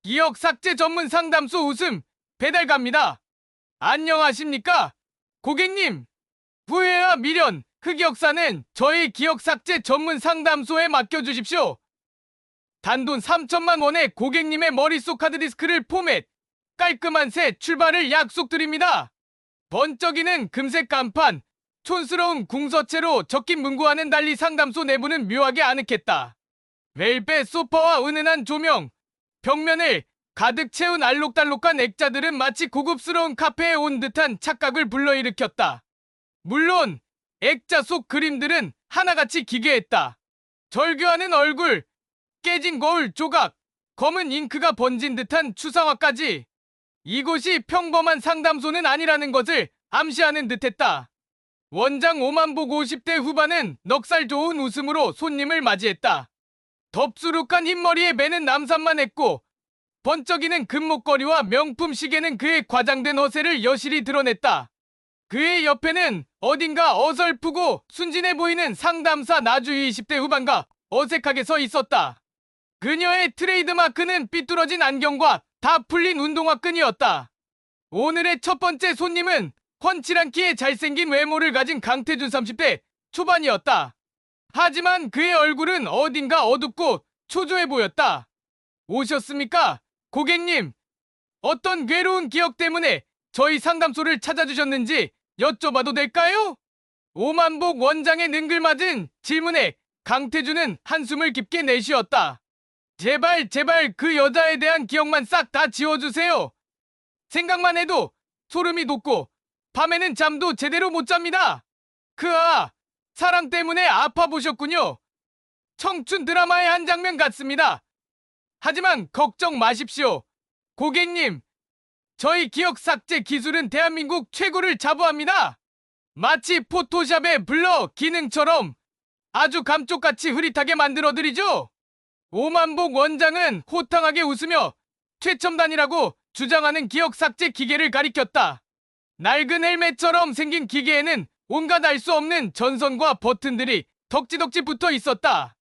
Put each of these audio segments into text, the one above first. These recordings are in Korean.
기억 삭제 전문 상담소 웃음 배달 갑니다. 안녕하십니까? 고객님, 후회와 미련, 흑역사는 저희 기억 삭제 전문 상담소에 맡겨주십시오. 단돈 3천만 원의 고객님의 머릿속 하드디스크를 포맷, 깔끔한 새 출발을 약속드립니다. 번쩍이는 금색 간판, 촌스러운 궁서체로 적힌 문구와는 달리 상담소 내부는 묘하게 아늑했다. 벨벳 소파와 은은한 조명, 벽면을 가득 채운 알록달록한 액자들은 마치 고급스러운 카페에 온 듯한 착각을 불러일으켰다. 물론 액자 속 그림들은 하나같이 기괴했다. 절규하는 얼굴, 깨진 거울 조각, 검은 잉크가 번진 듯한 추상화까지. 이곳이 평범한 상담소는 아니라는 것을 암시하는 듯했다. 원장 오만복 50대 후반은 넉살 좋은 웃음으로 손님을 맞이했다. 덥수룩한 흰머리에 매는 남산만 했고 번쩍이는 금목걸이와 명품 시계는 그의 과장된 허세를 여실히 드러냈다. 그의 옆에는 어딘가 어설프고 순진해 보이는 상담사 나주희 20대 후반과 어색하게 서 있었다. 그녀의 트레이드마크는 삐뚤어진 안경과 다 풀린 운동화 끈이었다. 오늘의 첫 번째 손님은 훤칠한 키에 잘생긴 외모를 가진 강태준 30대 초반이었다. 하지만 그의 얼굴은 어딘가 어둡고 초조해 보였다. 오셨습니까? 고객님, 어떤 괴로운 기억 때문에 저희 상담소를 찾아주셨는지 여쭤봐도 될까요? 오만복 원장의 능글맞은 질문에 강태준은 한숨을 깊게 내쉬었다. 제발 그 여자에 대한 기억만 싹 다 지워주세요. 생각만 해도 소름이 돋고 밤에는 잠도 제대로 못 잡니다. 사랑 때문에 아파 보셨군요. 청춘 드라마의 한 장면 같습니다. 하지만 걱정 마십시오. 고객님, 저희 기억 삭제 기술은 대한민국 최고를 자부합니다. 마치 포토샵의 블러 기능처럼 아주 감쪽같이 흐릿하게 만들어드리죠. 오만복 원장은 호탕하게 웃으며 최첨단이라고 주장하는 기억 삭제 기계를 가리켰다. 낡은 헬멧처럼 생긴 기계에는 온갖 알 수 없는 전선과 버튼들이 덕지덕지 붙어 있었다.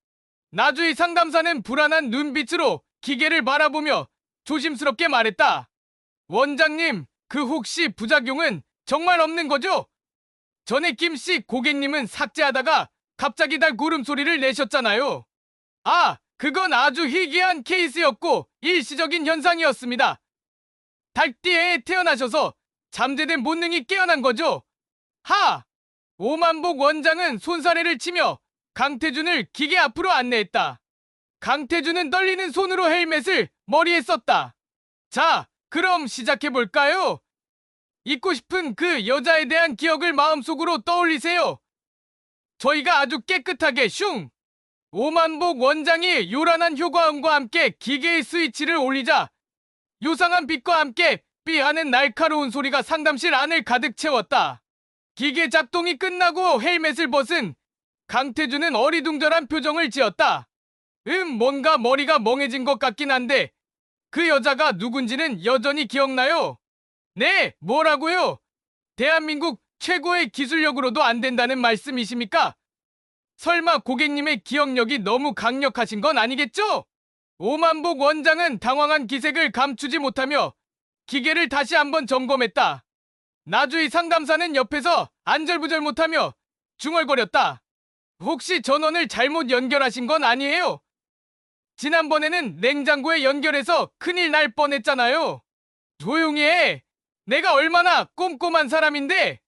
나주희 상담사는 불안한 눈빛으로 기계를 바라보며 조심스럽게 말했다. 원장님, 그 혹시 부작용은 정말 없는 거죠? 전에 김씨 고객님은 삭제하다가 갑자기 달 고름소리를 내셨잖아요. 그건 아주 희귀한 케이스였고 일시적인 현상이었습니다. 닭띠에 태어나셔서 잠재된 본능이 깨어난 거죠. 오만복 원장은 손사래를 치며 강태준을 기계 앞으로 안내했다. 강태준은 떨리는 손으로 헬멧을 머리에 썼다. 자, 그럼 시작해볼까요? 잊고 싶은 그 여자에 대한 기억을 마음속으로 떠올리세요. 저희가 아주 깨끗하게 슝! 오만복 원장이 요란한 효과음과 함께 기계의 스위치를 올리자 요상한 빛과 함께 삐하는 날카로운 소리가 상담실 안을 가득 채웠다. 기계 작동이 끝나고 헬멧을 벗은 강태준은 어리둥절한 표정을 지었다. 뭔가 머리가 멍해진 것 같긴 한데 그 여자가 누군지는 여전히 기억나요? 네, 뭐라고요? 대한민국 최고의 기술력으로도 안 된다는 말씀이십니까? 설마 고객님의 기억력이 너무 강력하신 건 아니겠죠? 오만복 원장은 당황한 기색을 감추지 못하며 기계를 다시 한번 점검했다. 나주희 상담사는 옆에서 안절부절 못하며 중얼거렸다. 혹시 전원을 잘못 연결하신 건 아니에요? 지난번에는 냉장고에 연결해서 큰일 날 뻔했잖아요. 조용히 해. 내가 얼마나 꼼꼼한 사람인데.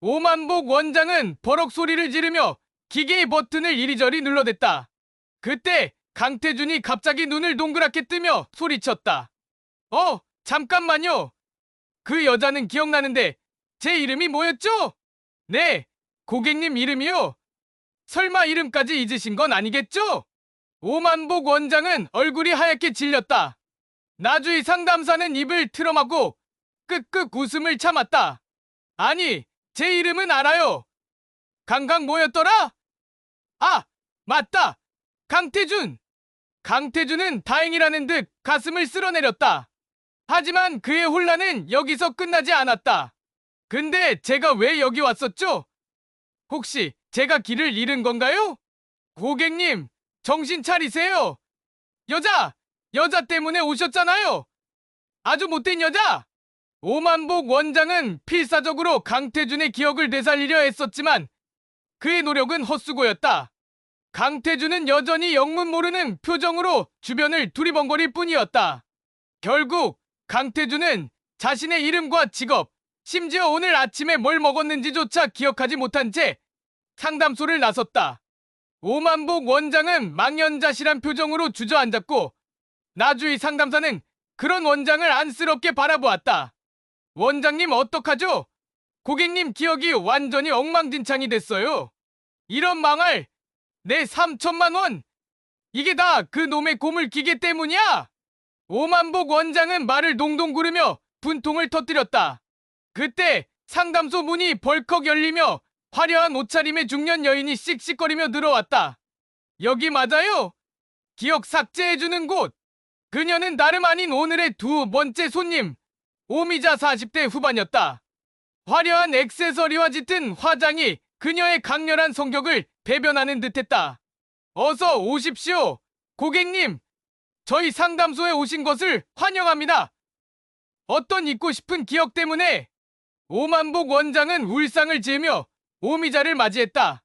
오만복 원장은 버럭 소리를 지르며 기계의 버튼을 이리저리 눌러댔다. 그때 강태준이 갑자기 눈을 동그랗게 뜨며 소리쳤다. 잠깐만요. 그 여자는 기억나는데 제 이름이 뭐였죠? 네, 고객님 이름이요. 설마 이름까지 잊으신 건 아니겠죠? 오만복 원장은 얼굴이 하얗게 질렸다. 나주희 상담사는 입을 틀어막고 끄끄 웃음을 참았다. 아니, 제 이름은 알아요. 강강 뭐였더라? 맞다. 강태준. 강태준은 다행이라는 듯 가슴을 쓸어내렸다. 하지만 그의 혼란은 여기서 끝나지 않았다. 근데 제가 왜 여기 왔었죠? 혹시 제가 길을 잃은 건가요? 고객님, 정신 차리세요. 여자! 여자 때문에 오셨잖아요. 아주 못된 여자. 오만복 원장은 필사적으로 강태준의 기억을 되살리려 했었지만 그의 노력은 헛수고였다. 강태준은 여전히 영문 모르는 표정으로 주변을 두리번거릴 뿐이었다. 결국 강태준은 자신의 이름과 직업, 심지어 오늘 아침에 뭘 먹었는지조차 기억하지 못한 채 상담소를 나섰다. 오만복 원장은 망연자실한 표정으로 주저앉았고 나주희 상담사는 그런 원장을 안쓰럽게 바라보았다. 원장님 어떡하죠? 고객님 기억이 완전히 엉망진창이 됐어요. 이런 망할 내 3천만 원! 이게 다 그 놈의 고물기계 때문이야! 오만복 원장은 말을 동동 구르며 분통을 터뜨렸다. 그때 상담소 문이 벌컥 열리며 화려한 옷차림의 중년 여인이 씩씩거리며 들어왔다. 여기 맞아요? 기억 삭제해주는 곳. 그녀는 다름 아닌 오늘의 두 번째 손님, 오미자 40대 후반이었다. 화려한 액세서리와 짙은 화장이 그녀의 강렬한 성격을 배변하는 듯했다. 어서 오십시오. 고객님, 저희 상담소에 오신 것을 환영합니다. 어떤 잊고 싶은 기억 때문에 오만복 원장은 울상을 지으며 오미자를 맞이했다.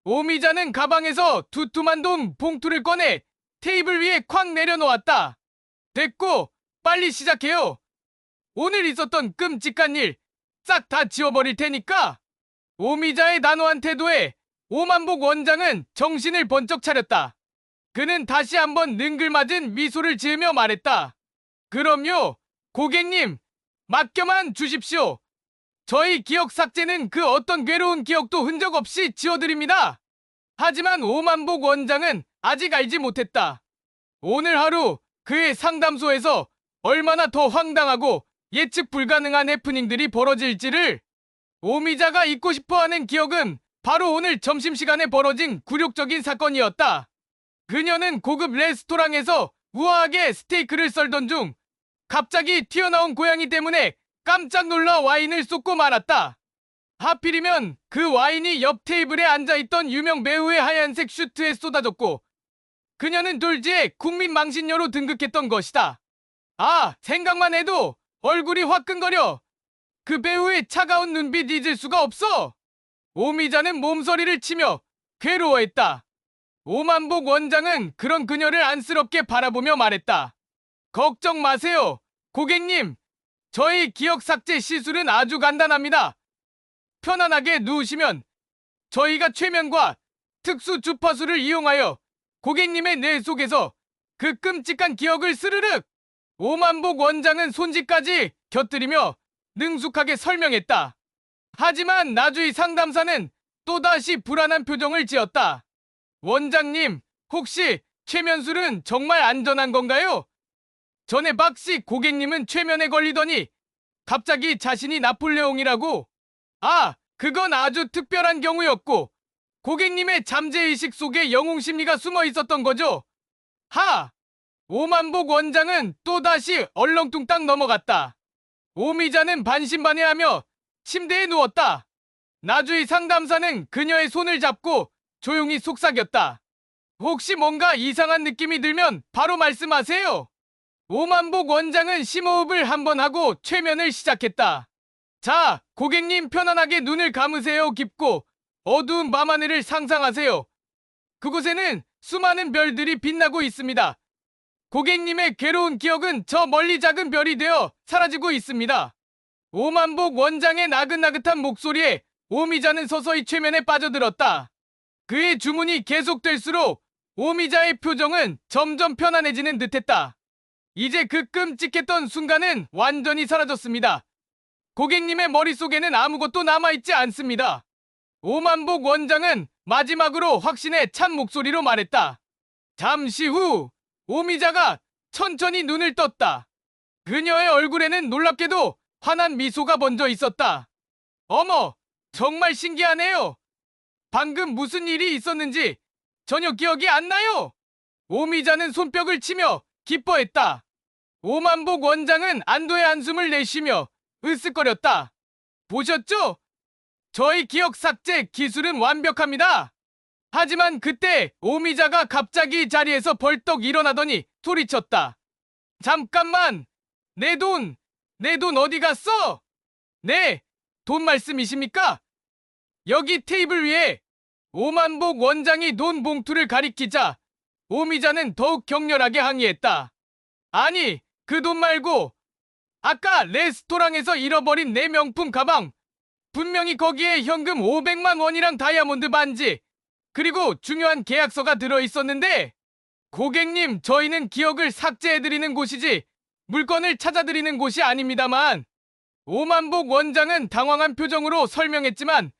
오미자는 가방에서 두툼한 돈 봉투를 꺼내 테이블 위에 쾅 내려놓았다. 됐고, 빨리 시작해요. 오늘 있었던 끔찍한 일 싹 다 지워버릴 테니까. 오미자의 단호한 태도에 오만복 원장은 정신을 번쩍 차렸다. 그는 다시 한번 능글맞은 미소를 지으며 말했다. 그럼요, 고객님, 맡겨만 주십시오. 저희 기억 삭제는 그 어떤 괴로운 기억도 흔적 없이 지워드립니다. 하지만 오만복 원장은 아직 알지 못했다. 오늘 하루 그의 상담소에서 얼마나 더 황당하고 예측 불가능한 해프닝들이 벌어질지를. 오미자가 잊고 싶어하는 기억은 바로 오늘 점심시간에 벌어진 굴욕적인 사건이었다. 그녀는 고급 레스토랑에서 우아하게 스테이크를 썰던 중 갑자기 튀어나온 고양이 때문에 깜짝 놀라 와인을 쏟고 말았다. 하필이면 그 와인이 옆 테이블에 앉아있던 유명 배우의 하얀색 슈트에 쏟아졌고 그녀는 졸지에 국민망신녀로 등극했던 것이다. 아, 생각만 해도 얼굴이 화끈거려. 그 배우의 차가운 눈빛 잊을 수가 없어. 오미자는 몸서리를 치며 괴로워했다. 오만복 원장은 그런 그녀를 안쓰럽게 바라보며 말했다. 걱정 마세요, 고객님. 저희 기억 삭제 시술은 아주 간단합니다. 편안하게 누우시면 저희가 최면과 특수 주파수를 이용하여 고객님의 뇌 속에서 그 끔찍한 기억을 스르륵. 오만복 원장은 손짓까지 곁들이며 능숙하게 설명했다. 하지만 나주희 상담사는 또다시 불안한 표정을 지었다. 원장님, 혹시 최면술은 정말 안전한 건가요? 전에 박씨 고객님은 최면에 걸리더니 갑자기 자신이 나폴레옹이라고. 아, 그건 아주 특별한 경우였고 고객님의 잠재의식 속에 영웅심리가 숨어 있었던 거죠. 하! 오만복 원장은 또다시 얼렁뚱땅 넘어갔다. 오미자는 반신반의하며 침대에 누웠다. 나주희 상담사는 그녀의 손을 잡고 조용히 속삭였다. 혹시 뭔가 이상한 느낌이 들면 바로 말씀하세요. 오만복 원장은 심호흡을 한번 하고 최면을 시작했다. 자, 고객님 편안하게 눈을 감으세요. 깊고 어두운 밤하늘을 상상하세요. 그곳에는 수많은 별들이 빛나고 있습니다. 고객님의 괴로운 기억은 저 멀리 작은 별이 되어 사라지고 있습니다. 오만복 원장의 나긋나긋한 목소리에 오미자는 서서히 최면에 빠져들었다. 그의 주문이 계속될수록 오미자의 표정은 점점 편안해지는 듯했다. 이제 그 끔찍했던 순간은 완전히 사라졌습니다. 고객님의 머릿속에는 아무것도 남아있지 않습니다. 오만복 원장은 마지막으로 확신에 찬 목소리로 말했다. 잠시 후 오미자가 천천히 눈을 떴다. 그녀의 얼굴에는 놀랍게도 환한 미소가 번져 있었다. 어머, 정말 신기하네요. 방금 무슨 일이 있었는지 전혀 기억이 안 나요. 오미자는 손뼉을 치며 기뻐했다. 오만복 원장은 안도의 한숨을 내쉬며 으쓱거렸다. 보셨죠? 저희 기억 삭제 기술은 완벽합니다. 하지만 그때 오미자가 갑자기 자리에서 벌떡 일어나더니 소리쳤다. 잠깐만! 내 돈! 내 돈 어디 갔어? 네, 돈 말씀이십니까? 여기 테이블 위에 오만복 원장이 돈 봉투를 가리키자 오미자는 더욱 격렬하게 항의했다. 아니, 그 돈 말고 아까 레스토랑에서 잃어버린 내 명품 가방, 분명히 거기에 현금 500만 원이랑 다이아몬드 반지, 그리고 중요한 계약서가 들어있었는데, 고객님, 저희는 기억을 삭제해드리는 곳이지 물건을 찾아드리는 곳이 아닙니다만. 오만복 원장은 당황한 표정으로 설명했지만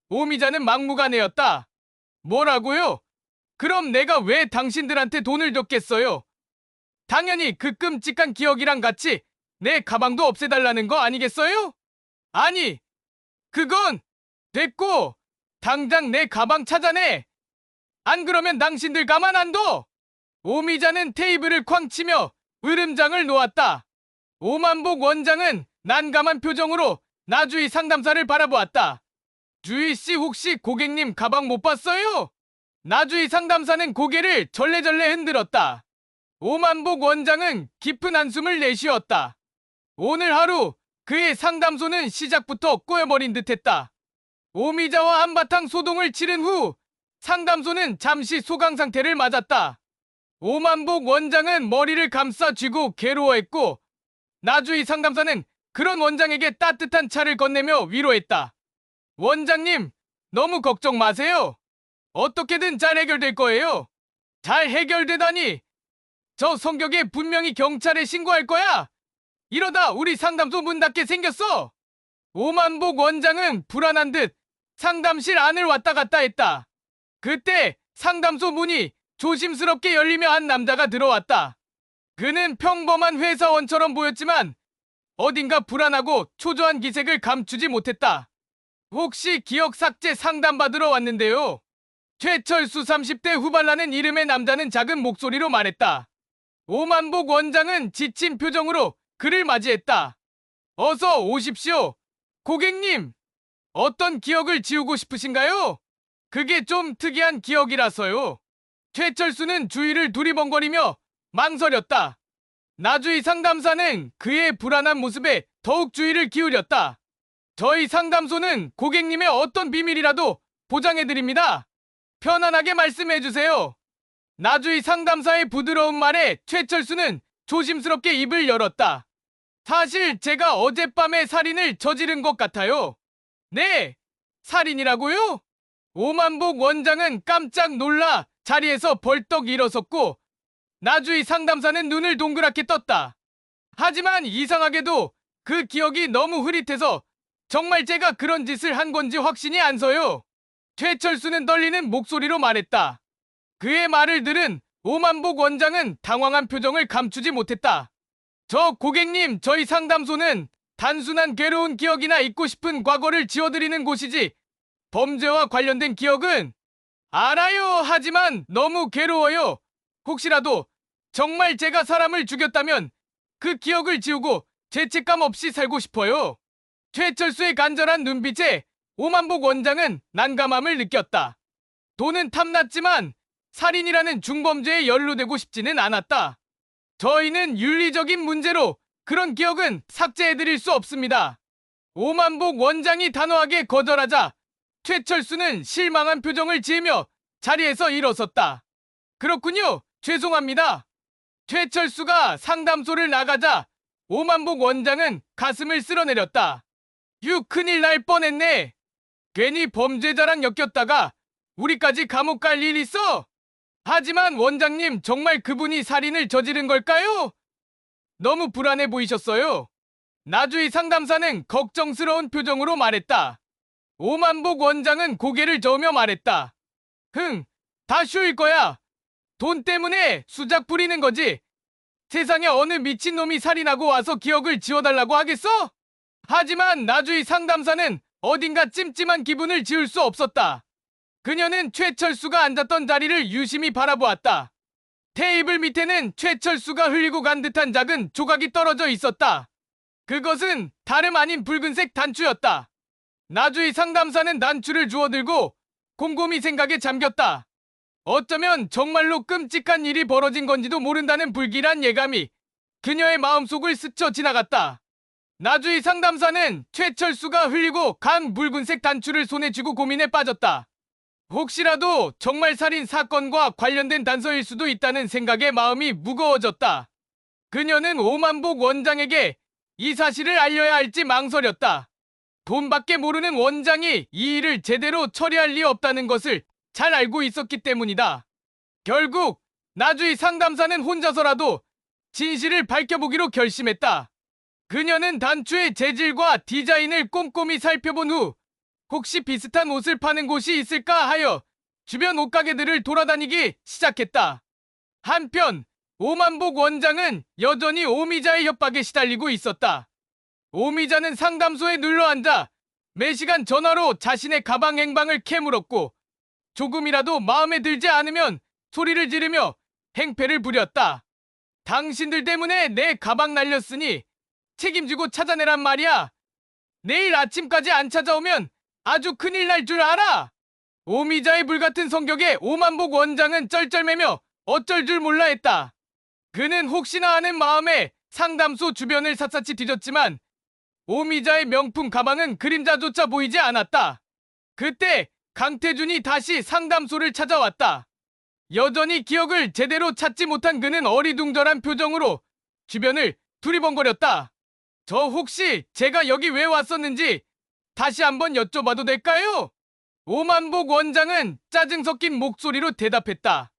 오미자는 막무가내였다. 뭐라고요? 그럼 내가 왜 당신들한테 돈을 줬겠어요? 당연히 그 끔찍한 기억이랑 같이 내 가방도 없애달라는 거 아니겠어요? 아니, 그건 됐고 당장 내 가방 찾아내. 안 그러면 당신들 가만 안 둬. 오미자는 테이블을 쾅 치며 으름장을 놓았다. 오만복 원장은 난감한 표정으로 나주희 상담사를 바라보았다. 주희씨, 혹시 고객님 가방 못 봤어요? 나주희 상담사는 고개를 절레절레 흔들었다. 오만복 원장은 깊은 한숨을 내쉬었다. 오늘 하루 그의 상담소는 시작부터 꼬여버린 듯했다. 오미자와 한바탕 소동을 치른 후 상담소는 잠시 소강 상태를 맞았다. 오만복 원장은 머리를 감싸 쥐고 괴로워했고 나주희 상담사는 그런 원장에게 따뜻한 차를 건네며 위로했다. 원장님, 너무 걱정 마세요. 어떻게든 잘 해결될 거예요. 잘 해결되다니. 저 성격에 분명히 경찰에 신고할 거야. 이러다 우리 상담소 문 닫게 생겼어. 오만복 원장은 불안한 듯 상담실 안을 왔다 갔다 했다. 그때 상담소 문이 조심스럽게 열리며 한 남자가 들어왔다. 그는 평범한 회사원처럼 보였지만 어딘가 불안하고 초조한 기색을 감추지 못했다. 혹시 기억 삭제 상담받으러 왔는데요. 최철수 30대 후반라는 이름의 남자는 작은 목소리로 말했다. 오만복 원장은 지친 표정으로 그를 맞이했다. 어서 오십시오. 고객님, 어떤 기억을 지우고 싶으신가요? 그게 좀 특이한 기억이라서요. 최철수는 주위를 두리번거리며 망설였다. 나주희 상담사는 그의 불안한 모습에 더욱 주의를 기울였다. 저희 상담소는 고객님의 어떤 비밀이라도 보장해드립니다. 편안하게 말씀해주세요. 나주희 상담사의 부드러운 말에 최철수는 조심스럽게 입을 열었다. 사실 제가 어젯밤에 살인을 저지른 것 같아요. 네, 살인이라고요? 오만복 원장은 깜짝 놀라 자리에서 벌떡 일어섰고 나주희 상담사는 눈을 동그랗게 떴다. 하지만 이상하게도 그 기억이 너무 흐릿해서 정말 제가 그런 짓을 한 건지 확신이 안 서요. 최철수는 떨리는 목소리로 말했다. 그의 말을 들은 오만복 원장은 당황한 표정을 감추지 못했다. 저 고객님, 저희 상담소는 단순한 괴로운 기억이나 잊고 싶은 과거를 지워드리는 곳이지 범죄와 관련된 기억은 알아요. 하지만 너무 괴로워요. 혹시라도 정말 제가 사람을 죽였다면 그 기억을 지우고 죄책감 없이 살고 싶어요. 최철수의 간절한 눈빛에 오만복 원장은 난감함을 느꼈다. 돈은 탐났지만 살인이라는 중범죄에 연루되고 싶지는 않았다. 저희는 윤리적인 문제로 그런 기억은 삭제해드릴 수 없습니다. 오만복 원장이 단호하게 거절하자 최철수는 실망한 표정을 지으며 자리에서 일어섰다. 그렇군요. 죄송합니다. 최철수가 상담소를 나가자 오만복 원장은 가슴을 쓸어내렸다. 휴, 큰일 날 뻔했네. 괜히 범죄자랑 엮였다가 우리까지 감옥 갈 일 있어? 하지만 원장님, 정말 그분이 살인을 저지른 걸까요? 너무 불안해 보이셨어요. 나주희 상담사는 걱정스러운 표정으로 말했다. 오만복 원장은 고개를 저으며 말했다. 다 쉬울 거야. 돈 때문에 수작 부리는 거지. 세상에 어느 미친놈이 살인하고 와서 기억을 지워달라고 하겠어? 하지만 나주희 상담사는 어딘가 찜찜한 기분을 지울 수 없었다. 그녀는 최철수가 앉았던 자리를 유심히 바라보았다. 테이블 밑에는 최철수가 흘리고 간 듯한 작은 조각이 떨어져 있었다. 그것은 다름 아닌 붉은색 단추였다. 나주희 상담사는 단추를 주워들고 곰곰이 생각에 잠겼다. 어쩌면 정말로 끔찍한 일이 벌어진 건지도 모른다는 불길한 예감이 그녀의 마음속을 스쳐 지나갔다. 나주희 상담사는 최철수가 흘리고 간 붉은색 단추를 손에 쥐고 고민에 빠졌다. 혹시라도 정말 살인 사건과 관련된 단서일 수도 있다는 생각에 마음이 무거워졌다. 그녀는 오만복 원장에게 이 사실을 알려야 할지 망설였다. 돈밖에 모르는 원장이 이 일을 제대로 처리할 리 없다는 것을 잘 알고 있었기 때문이다. 결국 나주희 상담사는 혼자서라도 진실을 밝혀보기로 결심했다. 그녀는 단추의 재질과 디자인을 꼼꼼히 살펴본 후 혹시 비슷한 옷을 파는 곳이 있을까 하여 주변 옷가게들을 돌아다니기 시작했다. 한편 오만복 원장은 여전히 오미자의 협박에 시달리고 있었다. 오미자는 상담소에 눌러앉아 매시간 전화로 자신의 가방 행방을 캐물었고 조금이라도 마음에 들지 않으면 소리를 지르며 행패를 부렸다. 당신들 때문에 내 가방 날렸으니 책임지고 찾아내란 말이야. 내일 아침까지 안 찾아오면 아주 큰일 날 줄 알아. 오미자의 불같은 성격에 오만복 원장은 쩔쩔매며 어쩔 줄 몰라 했다. 그는 혹시나 하는 마음에 상담소 주변을 샅샅이 뒤졌지만 오미자의 명품 가방은 그림자조차 보이지 않았다. 그때 강태준이 다시 상담소를 찾아왔다. 여전히 기억을 제대로 찾지 못한 그는 어리둥절한 표정으로 주변을 두리번거렸다. 저 혹시 제가 여기 왜 왔었는지 다시 한번 여쭤봐도 될까요? 오만복 원장은 짜증 섞인 목소리로 대답했다.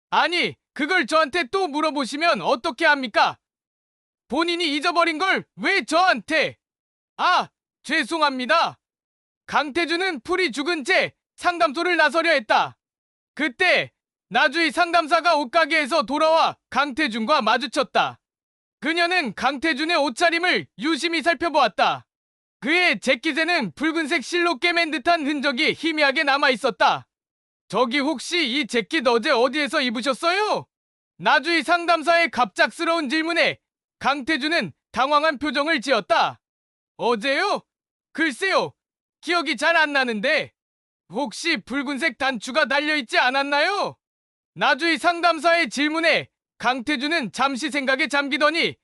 아니, 그걸 저한테 또 물어보시면 어떻게 합니까? 본인이 잊어버린 걸 왜 저한테? 아, 죄송합니다. 강태준은 풀이 죽은 채 상담소를 나서려 했다. 그때 나주희 상담사가 옷가게에서 돌아와 강태준과 마주쳤다. 그녀는 강태준의 옷차림을 유심히 살펴보았다. 그의 재킷에는 붉은색 실로 꿰맨 듯한 흔적이 희미하게 남아있었다. 저기 혹시 이 재킷 어제 어디에서 입으셨어요? 나주희 상담사의 갑작스러운 질문에 강태준은 당황한 표정을 지었다. 어제요? 글쎄요. 기억이 잘 안 나는데 혹시 붉은색 단추가 달려있지 않았나요? 나주희 상담사의 질문에 강태준은 잠시 생각에 잠기더니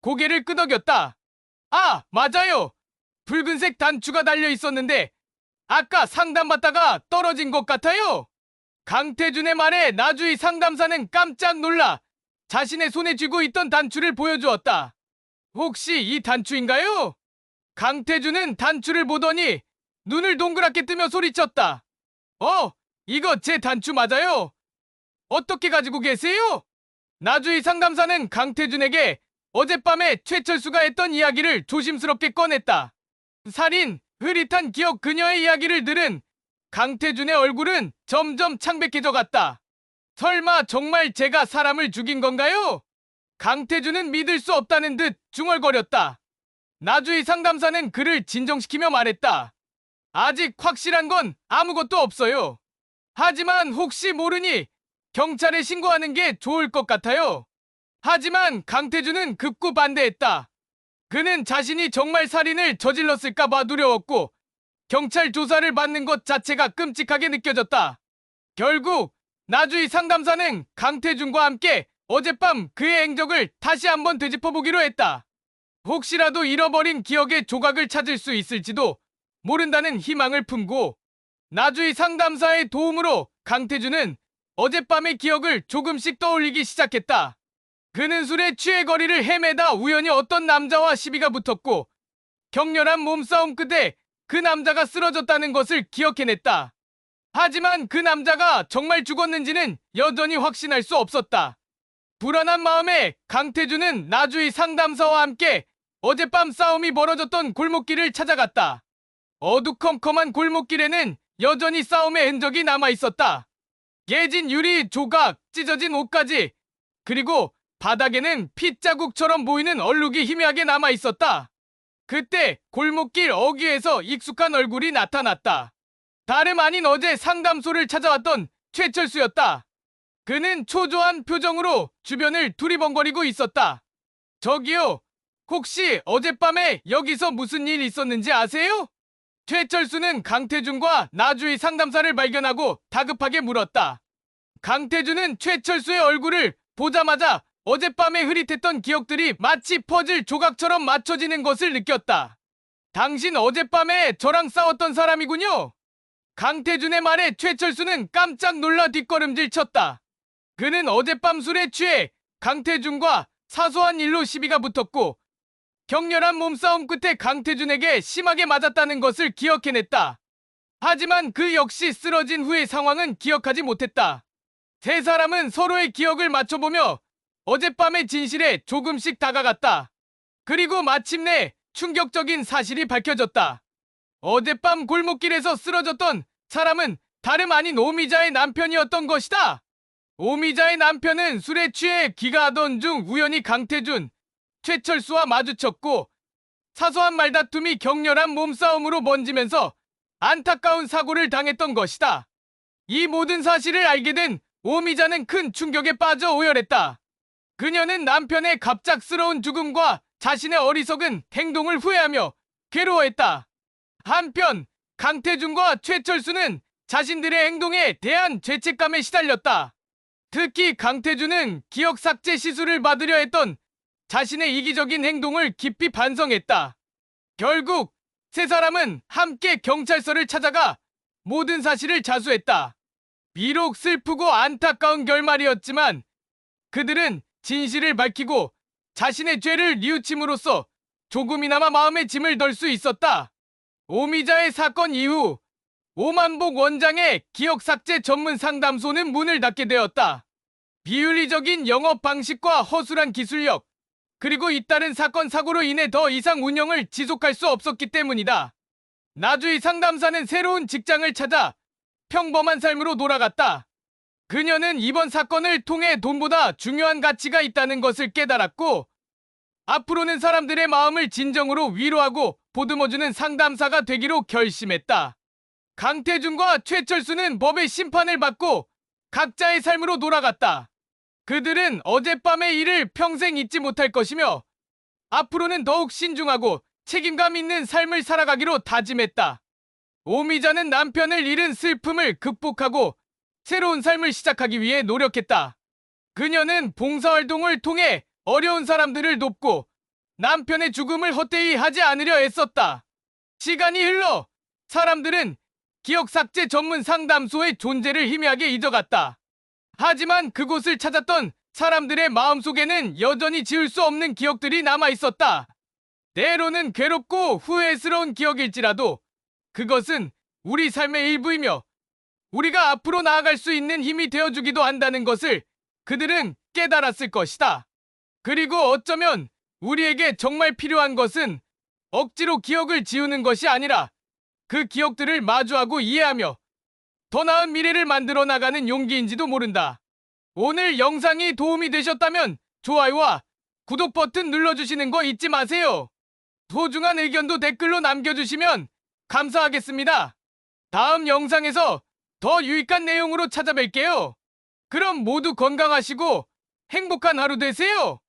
고개를 끄덕였다. 아, 맞아요. 붉은색 단추가 달려 있었는데 아까 상담받다가 떨어진 것 같아요. 강태준의 말에 나주희 상담사는 깜짝 놀라 자신의 손에 쥐고 있던 단추를 보여주었다. 혹시 이 단추인가요? 강태준은 단추를 보더니 눈을 동그랗게 뜨며 소리쳤다. 이거 제 단추 맞아요. 어떻게 가지고 계세요? 나주희 상담사는 강태준에게 어젯밤에 최철수가 했던 이야기를 조심스럽게 꺼냈다. 살인, 흐릿한 기억 그녀의 이야기를 들은 강태준의 얼굴은 점점 창백해져 갔다. 설마 정말 제가 사람을 죽인 건가요? 강태준은 믿을 수 없다는 듯 중얼거렸다. 나주희 상담사는 그를 진정시키며 말했다. 아직 확실한 건 아무것도 없어요. 하지만 혹시 모르니 경찰에 신고하는 게 좋을 것 같아요. 하지만 강태준은 극구 반대했다. 그는 자신이 정말 살인을 저질렀을까봐 두려웠고 경찰 조사를 받는 것 자체가 끔찍하게 느껴졌다. 결국 나주희 상담사는 강태준과 함께 어젯밤 그의 행적을 다시 한번 되짚어보기로 했다. 혹시라도 잃어버린 기억의 조각을 찾을 수 있을지도 모른다는 희망을 품고 나주희 상담사의 도움으로 강태준은 어젯밤의 기억을 조금씩 떠올리기 시작했다. 그는 술에 취해 거리를 헤매다 우연히 어떤 남자와 시비가 붙었고 격렬한 몸싸움 끝에 그 남자가 쓰러졌다는 것을 기억해냈다. 하지만 그 남자가 정말 죽었는지는 여전히 확신할 수 없었다. 불안한 마음에 강태준은 나주희 상담사와 함께 어젯밤 싸움이 벌어졌던 골목길을 찾아갔다. 어두컴컴한 골목길에는 여전히 싸움의 흔적이 남아있었다. 깨진 유리 조각, 찢어진 옷까지, 그리고 바닥에는 핏자국처럼 보이는 얼룩이 희미하게 남아있었다. 그때 골목길 어귀에서 익숙한 얼굴이 나타났다. 다름 아닌 어제 상담소를 찾아왔던 최철수였다. 그는 초조한 표정으로 주변을 두리번거리고 있었다. 저기요, 혹시 어젯밤에 여기서 무슨 일 있었는지 아세요? 최철수는 강태준과 나주희 상담사를 발견하고 다급하게 물었다. 강태준은 최철수의 얼굴을 보자마자 어젯밤에 흐릿했던 기억들이 마치 퍼즐 조각처럼 맞춰지는 것을 느꼈다. 당신 어젯밤에 저랑 싸웠던 사람이군요. 강태준의 말에 최철수는 깜짝 놀라 뒷걸음질 쳤다. 그는 어젯밤 술에 취해 강태준과 사소한 일로 시비가 붙었고 격렬한 몸싸움 끝에 강태준에게 심하게 맞았다는 것을 기억해냈다. 하지만 그 역시 쓰러진 후의 상황은 기억하지 못했다. 세 사람은 서로의 기억을 맞춰보며 어젯밤의 진실에 조금씩 다가갔다. 그리고 마침내 충격적인 사실이 밝혀졌다. 어젯밤 골목길에서 쓰러졌던 사람은 다름 아닌 오미자의 남편이었던 것이다. 오미자의 남편은 술에 취해 귀가하던 중 우연히 강태준, 최철수와 마주쳤고 사소한 말다툼이 격렬한 몸싸움으로 번지면서 안타까운 사고를 당했던 것이다. 이 모든 사실을 알게 된 오미자는 큰 충격에 빠져 오열했다. 그녀는 남편의 갑작스러운 죽음과 자신의 어리석은 행동을 후회하며 괴로워했다. 한편 강태준과 최철수는 자신들의 행동에 대한 죄책감에 시달렸다. 특히 강태준은 기억 삭제 시술을 받으려 했던 자신의 이기적인 행동을 깊이 반성했다. 결국 세 사람은 함께 경찰서를 찾아가 모든 사실을 자수했다. 비록 슬프고 안타까운 결말이었지만 그들은 진실을 밝히고 자신의 죄를 뉘우침으로써 조금이나마 마음의 짐을 덜 수 있었다. 오미자의 사건 이후 오만복 원장의 기억 삭제 전문 상담소는 문을 닫게 되었다. 비윤리적인 영업 방식과 허술한 기술력, 그리고 잇따른 사건 사고로 인해 더 이상 운영을 지속할 수 없었기 때문이다. 나주희 상담사는 새로운 직장을 찾아 평범한 삶으로 돌아갔다. 그녀는 이번 사건을 통해 돈보다 중요한 가치가 있다는 것을 깨달았고 앞으로는 사람들의 마음을 진정으로 위로하고 보듬어주는 상담사가 되기로 결심했다. 강태준과 최철수는 법의 심판을 받고 각자의 삶으로 돌아갔다. 그들은 어젯밤의 일을 평생 잊지 못할 것이며 앞으로는 더욱 신중하고 책임감 있는 삶을 살아가기로 다짐했다. 오미자는 남편을 잃은 슬픔을 극복하고 새로운 삶을 시작하기 위해 노력했다. 그녀는 봉사활동을 통해 어려운 사람들을 돕고 남편의 죽음을 헛되이 하지 않으려 애썼다. 시간이 흘러 사람들은 기억 삭제 전문 상담소의 존재를 희미하게 잊어갔다. 하지만 그곳을 찾았던 사람들의 마음속에는 여전히 지울 수 없는 기억들이 남아 있었다. 때로는 괴롭고 후회스러운 기억일지라도 그것은 우리 삶의 일부이며 우리가 앞으로 나아갈 수 있는 힘이 되어주기도 한다는 것을 그들은 깨달았을 것이다. 그리고 어쩌면 우리에게 정말 필요한 것은 억지로 기억을 지우는 것이 아니라 그 기억들을 마주하고 이해하며 더 나은 미래를 만들어 나가는 용기인지도 모른다. 오늘 영상이 도움이 되셨다면 좋아요와 구독 버튼 눌러주시는 거 잊지 마세요. 소중한 의견도 댓글로 남겨주시면 감사하겠습니다. 다음 영상에서 더 유익한 내용으로 찾아뵐게요. 그럼 모두 건강하시고 행복한 하루 되세요.